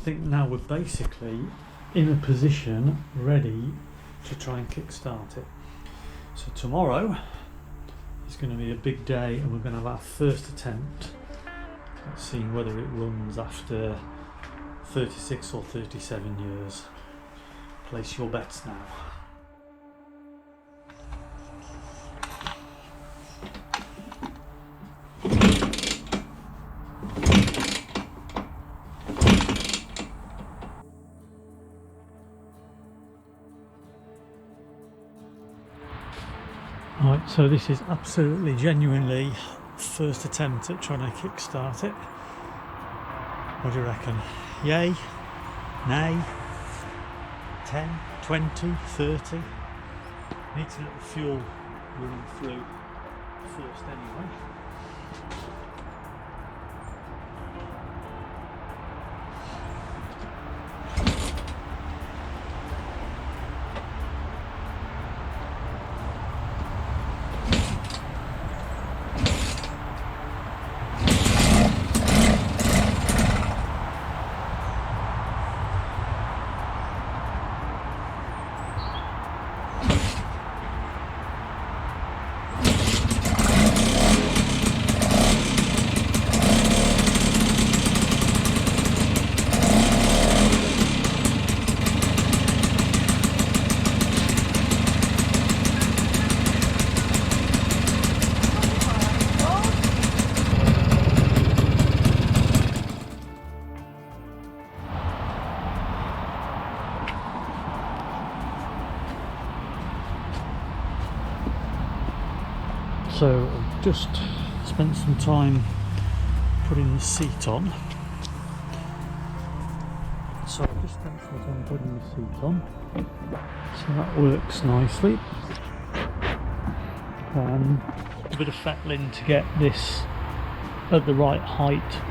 think now we're basically in a position ready to try and kickstart it. So tomorrow is going to be a big day, and we're going to have our first attempt at seeing whether it runs after 36 or 37 years. Place your bets now. Right, so this is absolutely genuinely first attempt at trying to kickstart it. What do you reckon? Yay? Nay? 10, 20, 30? Need to let the fuel run through first anyway. So I've just spent some time putting the seat on. So that works nicely. A bit of fettling to get this at the right height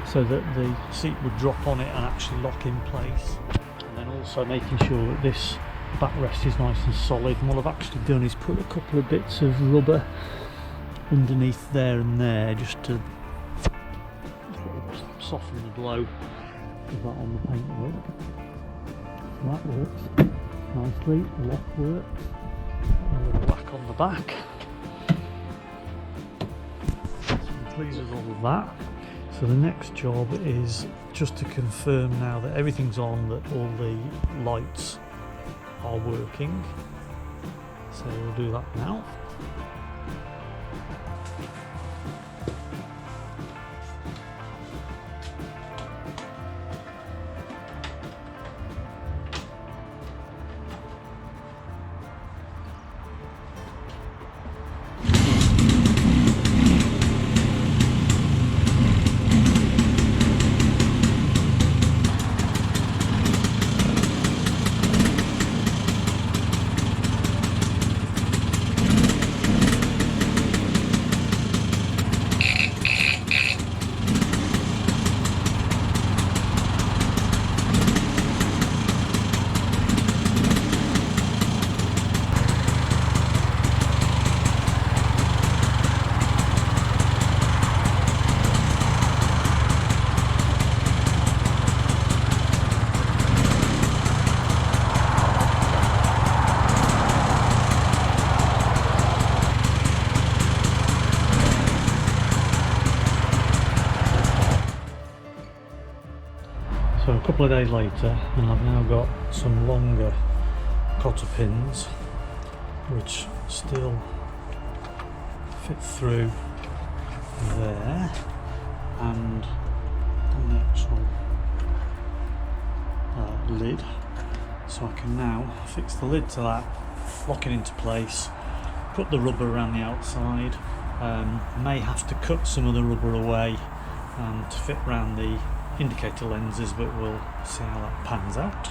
so that the seat would drop on it and actually lock in place. And then also making sure that this backrest is nice and solid. And what I've actually done is put a couple of bits of rubber underneath there and there just to soften the blow of that on the paintwork. So that works nicely. The lock works. A little whack on the back. So I'm pleased with all of that. So the next job is just to confirm now that everything's on, that all the lights are working. So we'll do that now. So a couple of days later, and I've now got some longer cotter pins which still fit through there and on the actual lid, so I can now fix the lid to that, lock it into place, put the rubber around the outside. May have to cut some of the rubber away to fit around the indicator lenses, but we'll see how that pans out.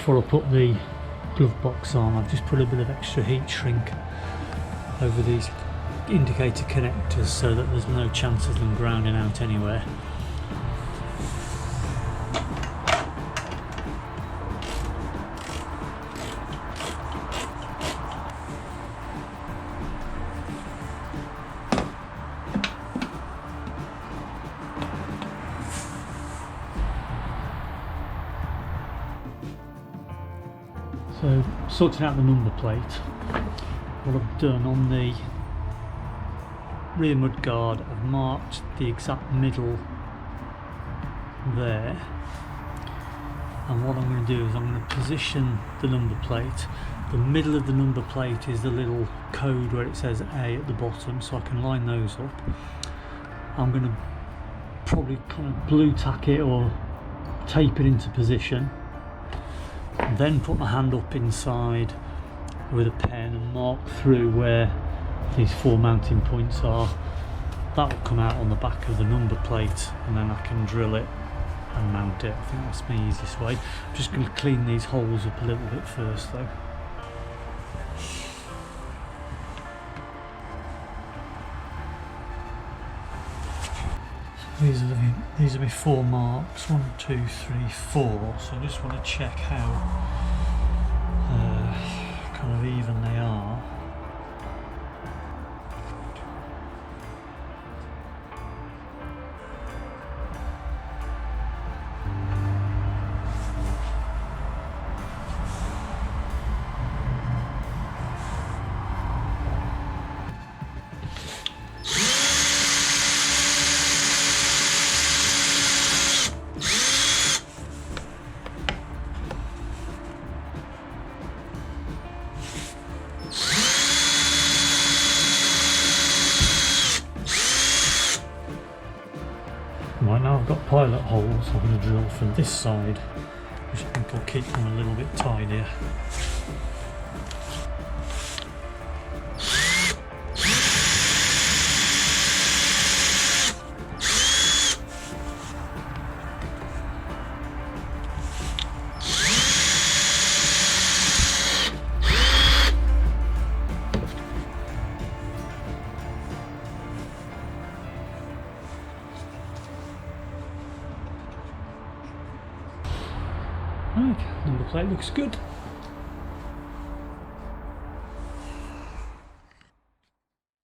before I put the glove box on, I've just put a bit of extra heat shrink over these indicator connectors so that there's no chance of them grounding out anywhere. So, sorting out the number plate, what I've done on the rear mudguard, I've marked the exact middle there, and what I'm going to do is I'm going to position the number plate. The middle of the number plate is the little code where it says A at the bottom, so I can line those up. I'm going to probably kind of blue tack it or tape it into position, then put my hand up inside with a pen and mark through where these 4 mounting points are. That will come out on the back of the number plate, and then I can drill it and mount it. I think that's the easiest way. I'm just going to clean these holes up a little bit first though. These are my 4 marks, 1, 2, 3, 4. So I just want to check how kind of even they are. Right, now I've got pilot holes, I'm going to drill from this side, which I think will keep them a little bit tidier. Right, number plate looks good.